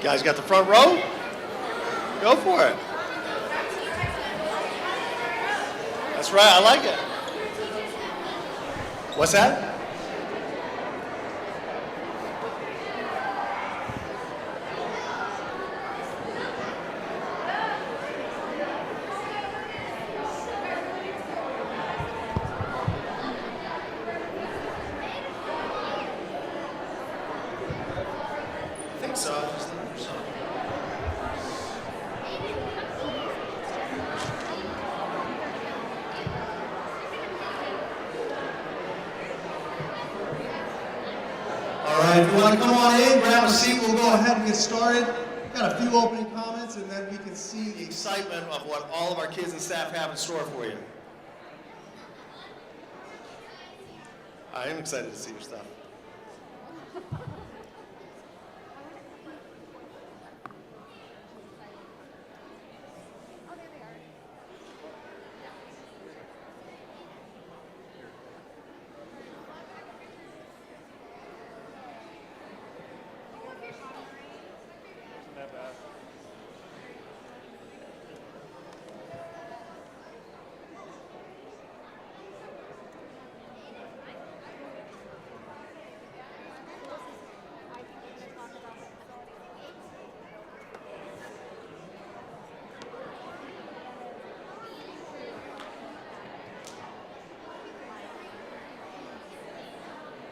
You guys got the front row? Go for it. That's right, I like it. What's that? I think so. All right, if you want to come on in, grab a seat, we'll go ahead and get started. Got a few opening comments, and then we can see the excitement of what all of our kids and staff have in store for you. I am excited to see your stuff.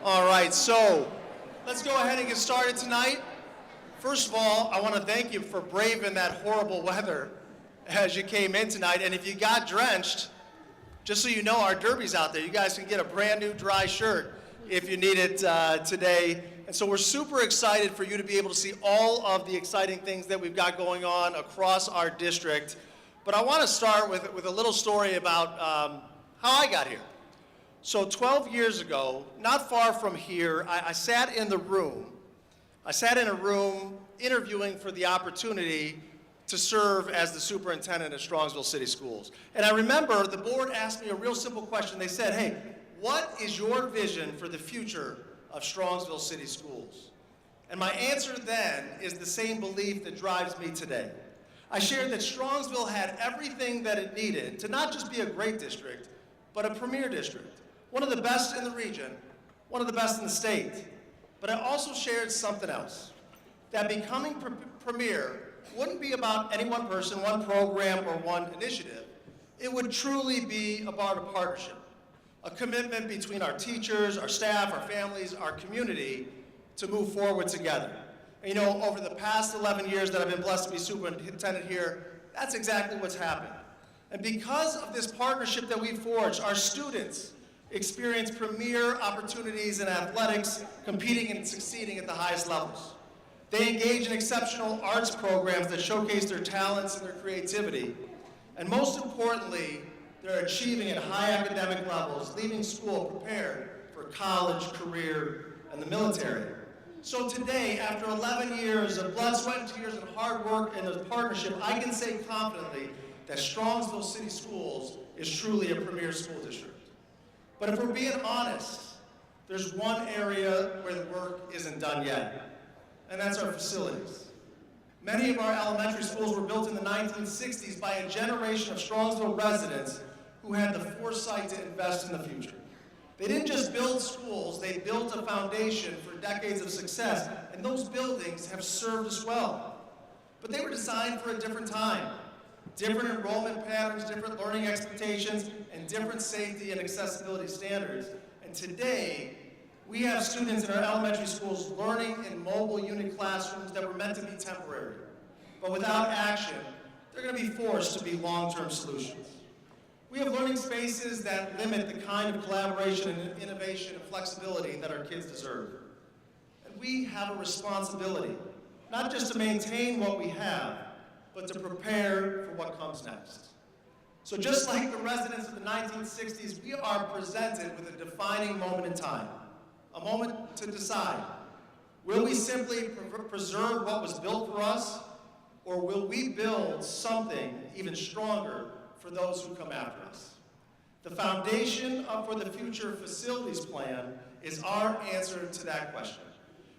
All right, so let's go ahead and get started tonight. First of all, I want to thank you for braving that horrible weather as you came in tonight. And if you got drenched, just so you know, our derby's out there. You guys can get a brand new dry shirt if you need it today. And so we're super excited for you to be able to see all of the exciting things that we've got going on across our district. But I want to start with a little story about how I got here. So 12 years ago, not far from here, I sat in a room interviewing for the opportunity to serve as the superintendent at Strongsville City Schools. And I remember the board asked me a real simple question. They said, hey, what is your vision for the future of Strongsville City Schools? And my answer then is the same belief that drives me today. I shared that Strongsville had everything that it needed to not just be a great district, but a premier district. One of the best in the region, one of the best in the state. But I also shared something else, that becoming premier wouldn't be about any one person, one program, or one initiative. It would truly be about a partnership, a commitment between our teachers, our staff, our families, our community to move forward together. And you know, over the past 11 years that I've been blessed to be superintendent here, that's exactly what's happened. And because of this partnership that we've forged, our students experience premier opportunities in athletics, competing and succeeding at the highest levels. They engage in exceptional arts programs that showcase their talents and their creativity. And most importantly, they're achieving at high academic levels, leaving school prepared for college, career, and the military. So today, after 11 years of blood, sweat, and tears, and hard work and a partnership, I can say confidently that Strongsville City Schools is truly a premier school district. But if we're being honest, there's one area where the work isn't done yet, and that's our facilities. Many of our elementary schools were built in the 1960s by a generation of Strongsville residents who had the foresight to invest in the future. They didn't just build schools, they built a foundation for decades of success, and those buildings have served us well. But they were designed for a different time. Different enrollment patterns, different learning expectations, and different safety and accessibility standards. And today, we have students in our elementary schools learning in mobile unit classrooms that were meant to be temporary. But without action, they're going to be forced to be long-term solutions. We have learning spaces that limit the kind of collaboration and innovation and flexibility that our kids deserve. And we have a responsibility, not just to maintain what we have, but to prepare for what comes next. So just like the residents of the 1960s, we are presented with a defining moment in time, a moment to decide. Will we simply preserve what was built for us, or will we build something even stronger for those who come after us? The foundation for the future facilities plan is our answer to that question.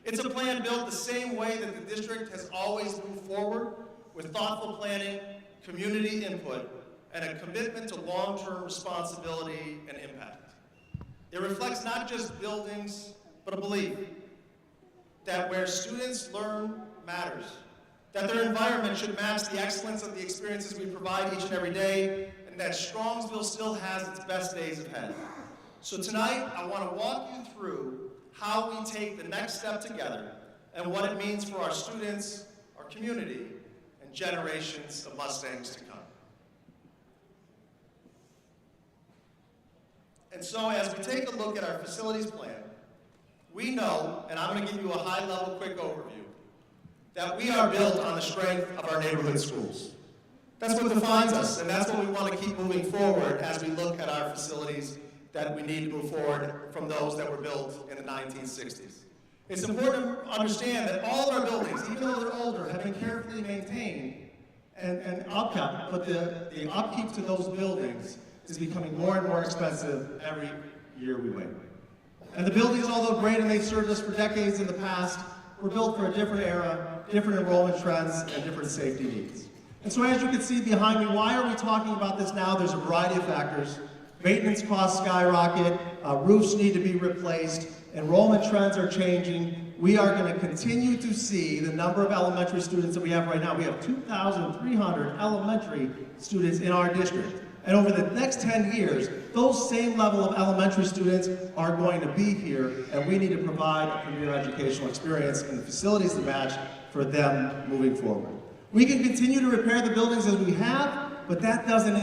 It's a plan built the same way that the district has always moved forward, with thoughtful planning, community input, and a commitment to long-term responsibility and impact. It reflects not just buildings, but a belief that where students learn matters, that their environment should match the excellence of the experiences we provide each and every day, and that Strongsville still has its best days ahead. So tonight, I want to walk you through how we take the next step together and what it means for our students, our community, and generations of Mustangs to come. And so as we take a look at our facilities plan, we know, and I'm going to give you a high-level quick overview, that we are built on the strength of our neighborhood schools. That's what defines us, and that's what we want to keep moving forward as we look at our facilities that we need to move forward from those that were built in the 1960s. It's important to understand that all of our buildings, even though they're older, have been carefully maintained and upkept, but the upkeep to those buildings is becoming more and more expensive every year we wait. And the buildings, although great and they've served us for decades in the past, were built for a different era, different enrollment trends, and different safety needs. And so as you can see behind me, why are we talking about this now? There's a variety of factors. Maintenance costs skyrocket, roofs need to be replaced, enrollment trends are changing. We are going to continue to see the number of elementary students that we have right now. We have 2,300 elementary students in our district. And over the next 10 years, those same level of elementary students are going to be here, and we need to provide a premier educational experience and the facilities to match for them moving forward. We can continue to repair the buildings as we have, but that doesn't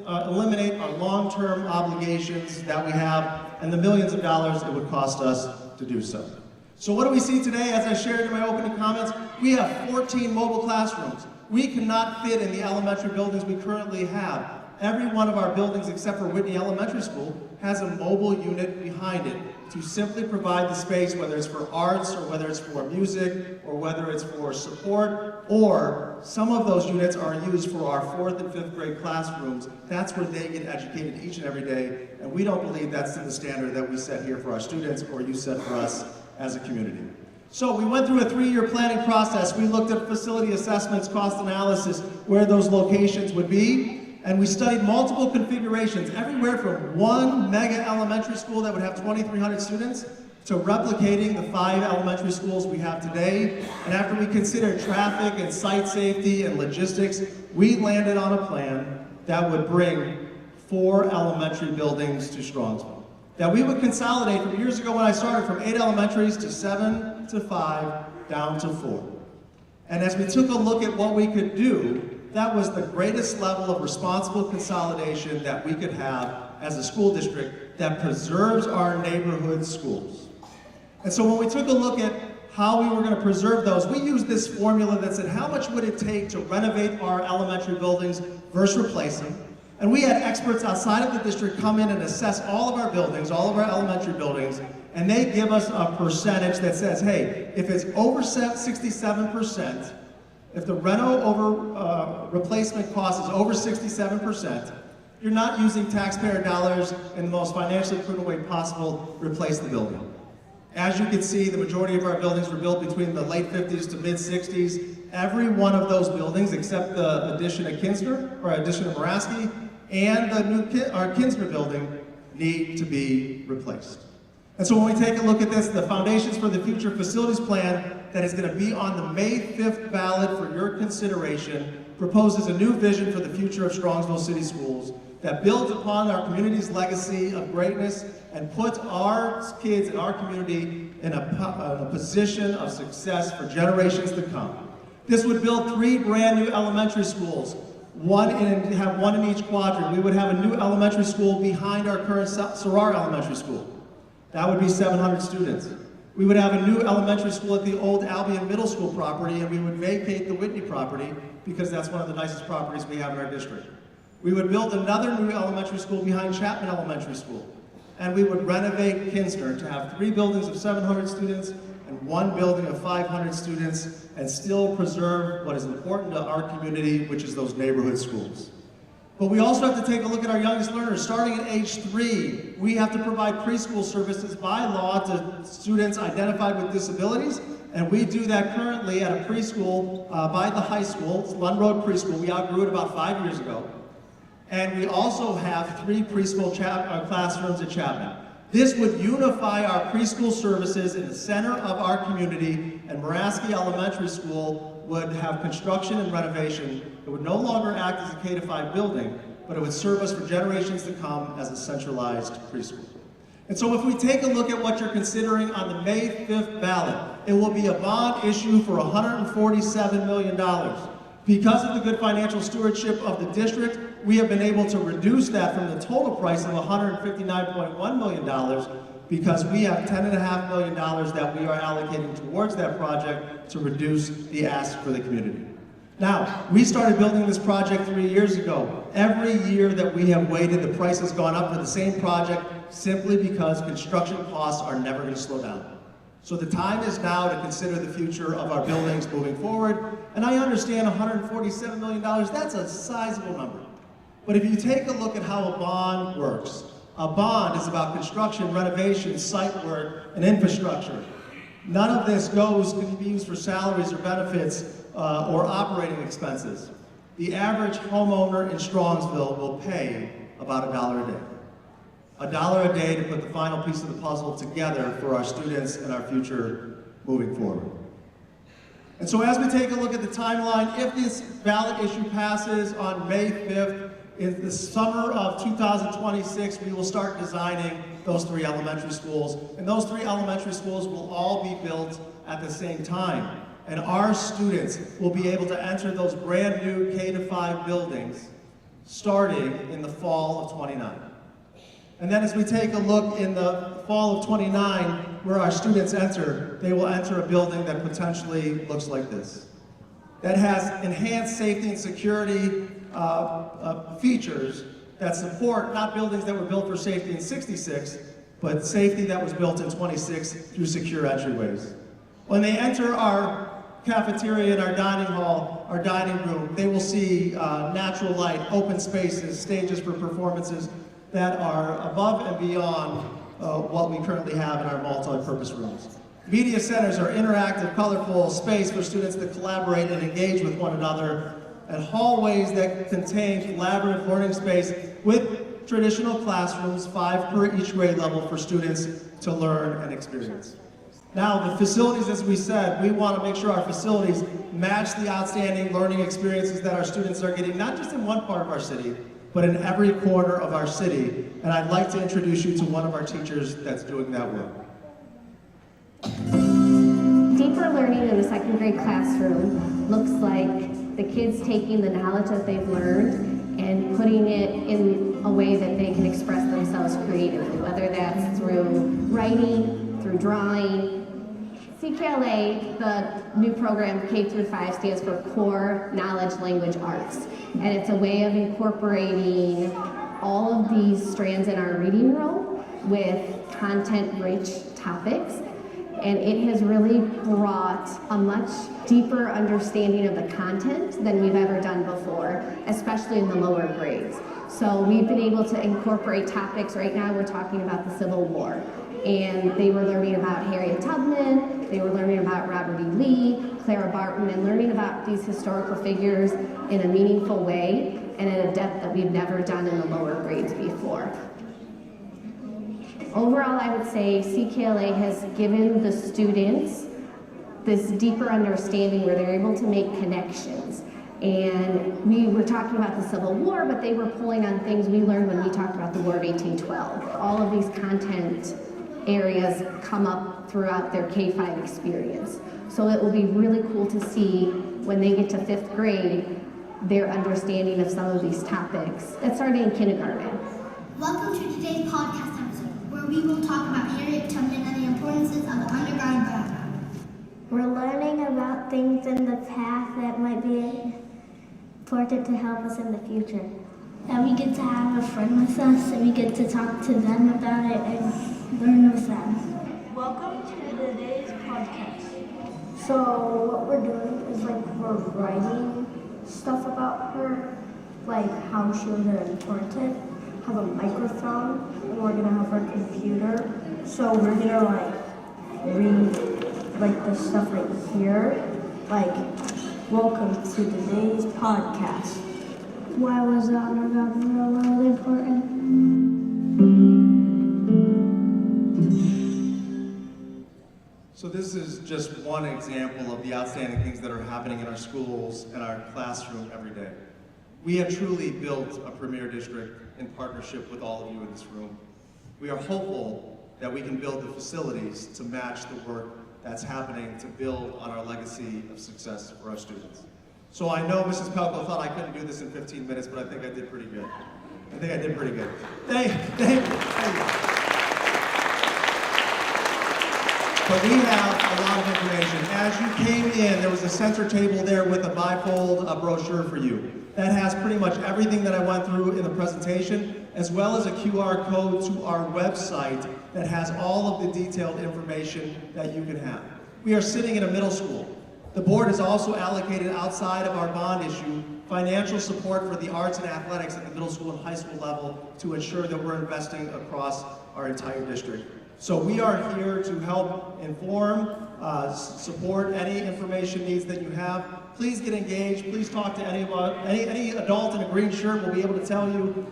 eliminate our long-term obligations that we have and the millions of dollars it would cost us to do so. So what do we see today? As I shared in my opening comments, we have 14 mobile classrooms. We cannot fit in the elementary buildings we currently have. Every one of our buildings, except for Whitney Elementary School, has a mobile unit behind it to simply provide the space, whether it's for arts or whether it's for music or whether it's for support, or some of those units are used for our 4th and 5th grade classrooms. That's where they get educated each and every day, and we don't believe that's the standard that we set here for our students or you set for us as a community. So we went through a 3-year planning process. We looked at facility assessments, cost analysis, where those locations would be. And we studied multiple configurations, everywhere from one mega elementary school that would have 2,300 students to replicating the 5 elementary schools we have today. And after we considered traffic and site safety and logistics, we landed on a plan that would bring 4 elementary buildings to Strongsville. That we would consolidate from years ago when I started from 8 elementaries to 7 to 5 down to 4. And as we took a look at what we could do, that was the greatest level of responsible consolidation that we could have as a school district that preserves our neighborhood schools. And so when we took a look at how we were going to preserve those, we used this formula that said, how much would it take to renovate our elementary buildings versus replace them? And we had experts outside of the district come in and assess all of our buildings, all of our elementary buildings, and they give us a percentage that says, hey, if it's over 67%, if the reno over replacement cost is over 67%, you're not using taxpayer dollars in the most financially prudent way possible to replace the building. As you can see, the majority of our buildings were built between the late 50s to mid 60s. Every one of those buildings, except the addition of Kinsner, or addition of Moraski, and the new our Kinsner building, need to be replaced. And so when we take a look at this, the Foundations for the Future Facilities Plan that is going to be on the May 5th ballot for your consideration proposes a new vision for the future of Strongsville City Schools that builds upon our community's legacy of greatness and puts our kids in our community in a position of success for generations to come. This would build 3 brand new elementary schools, have one in each quadrant. We would have a new elementary school behind our current Sarar Elementary School. That would be 700 students. We would have a new elementary school at the old Albion Middle School property, and we would vacate the Whitney property because that's one of the nicest properties we have in our district. We would build another new elementary school behind Chapman Elementary School, and we would renovate Kinsner to have 3 buildings of 700 students and 1 building of 500 students, and still preserve what is important to our community, which is those neighborhood schools. But we also have to take a look at our youngest learners. Starting at age 3, we have to provide preschool services by law to students identified with disabilities, and we do that currently at a preschool by the high school. It's Lund Road Preschool. We outgrew it about 5 years ago. And we also have 3 preschool classrooms at Chapman. This would unify our preschool services in the center of our community, and Moraski Elementary School would have construction and renovation. It would no longer act as a K-5 building, but it would serve us for generations to come as a centralized preschool. And so if we take a look at what you're considering on the May 5th ballot, it will be a bond issue for $147 million. Because of the good financial stewardship of the district, we have been able to reduce that from the total price of $159.1 million, because we have $10.5 million that we are allocating towards that project to reduce the ask for the community. Now, we started building this project 3 years ago. Every year that we have waited, the price has gone up for the same project simply because construction costs are never going to slow down. So the time is now to consider the future of our buildings moving forward. And I understand $147 million, that's a sizable number. But if you take a look at how a bond works, a bond is about construction, renovation, site work, and infrastructure. None of this can be used for salaries or benefits or operating expenses. The average homeowner in Strongsville will pay about $1 a day. $1 a day to put the final piece of the puzzle together for our students and our future moving forward. And so as we take a look at the timeline, if this ballot issue passes on May 5th, in the summer of 2026, we will start designing those 3 elementary schools. And those 3 elementary schools will all be built at the same time. And our students will be able to enter those brand new K-5 buildings starting in the fall of 29. And then as we take a look in the fall of 29, where our students enter, they will enter a building that potentially looks like this. That has enhanced safety and security features that support not buildings that were built for safety in '66, but safety that was built in '26 through secure entryways. When they enter our cafeteria and our dining hall, our dining room, they will see natural light, open spaces, stages for performances that are above and beyond what we currently have in our multi-purpose rooms. Media centers are interactive, colorful space for students to collaborate and engage with one another, and hallways that contain collaborative learning space with traditional classrooms, 5 per each grade level for students to learn and experience. Now, the facilities, as we said, we want to make sure our facilities match the outstanding learning experiences that our students are getting, not just in one part of our city, but in every corner of our city. And I'd like to introduce you to one of our teachers that's doing that work. Deeper learning in the second grade classroom looks like the kids taking the knowledge that they've learned and putting it in a way that they can express themselves creatively, whether that's through writing, through drawing. CKLA, the new program K-5, stands for Core Knowledge Language Arts, and it's a way of incorporating all of these strands in our reading room with content-rich topics. And it has really brought a much deeper understanding of the content than we've ever done before, especially in the lower grades. So we've been able to incorporate topics. Right now we're talking about the Civil War. And they were learning about Harriet Tubman, they were learning about Robert E. Lee, Clara Barton, and learning about these historical figures in a meaningful way and at a depth that we've never done in the lower grades before. Overall, I would say CKLA has given the students this deeper understanding where they're able to make connections. And we were talking about the Civil War, but they were pulling on things we learned when we talked about the War of 1812. All of these content areas come up throughout their K-5 experience. So it will be really cool to see when they get to 5th grade, their understanding of some of these topics that started in kindergarten. Welcome to today's podcast episode, where we will talk about Harriet Tubman and the importances of the underground background. We're learning about things in the past that might be important to help us in the future. And we get to have a friend with us, and we get to talk to them about it and learn with them. Welcome to today's podcast. So what we're doing is we're writing stuff about her, like how shoes are important, have a microphone, and we're gonna have our computer. So we're gonna like read like the stuff right here, like welcome to today's podcast. Why was the Underground Railroad important? So this is just one example of the outstanding things that are happening in our schools and our classroom every day. We have truly built a premier district in partnership with all of you in this room. We are hopeful that we can build the facilities to match the work that's happening to build on our legacy of success for our students. So I know Mrs. Pelko thought I couldn't do this in 15 minutes, but I think I did pretty good. Thank you. But we have a lot of information. As you came in, there was a center table there with a bifold brochure for you. That has pretty much everything that I went through in the presentation, as well as a QR code to our website that has all of the detailed information that you can have. We are sitting in a middle school. The board has also allocated outside of our bond issue financial support for the arts and athletics at the middle school and high school level to ensure that we're investing across our entire district. So we are here to help inform, support any information needs that you have. Please get engaged. Please talk to any adult in a green shirt will be able to tell you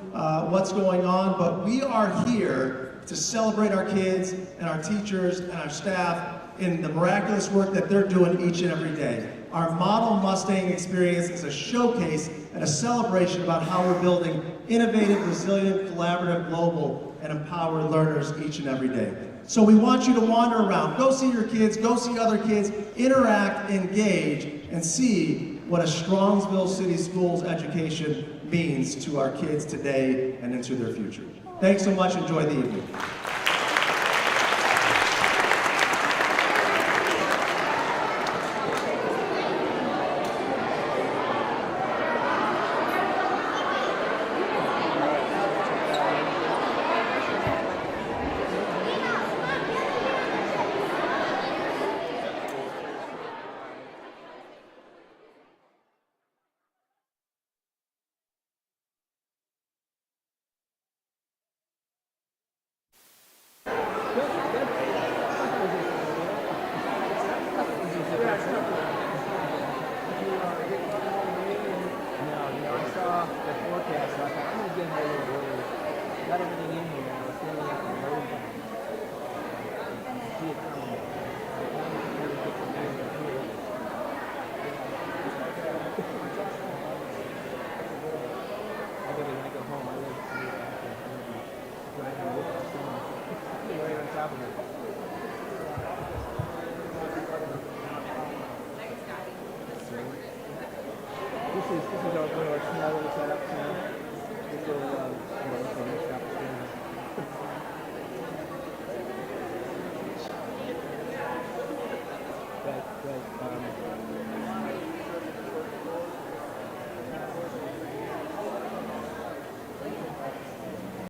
what's going on. But we are here to celebrate our kids and our teachers and our staff in the miraculous work that they're doing each and every day. Our Model Mustang experience is a showcase and a celebration about how we're building innovative, resilient, collaborative, global, and empowered learners each and every day. So we want you to wander around, go see your kids, go see other kids, interact, engage, and see what a Strongsville City Schools education means to our kids today and into their future. Thanks so much. Enjoy the evening. This is our small little setup now. This will,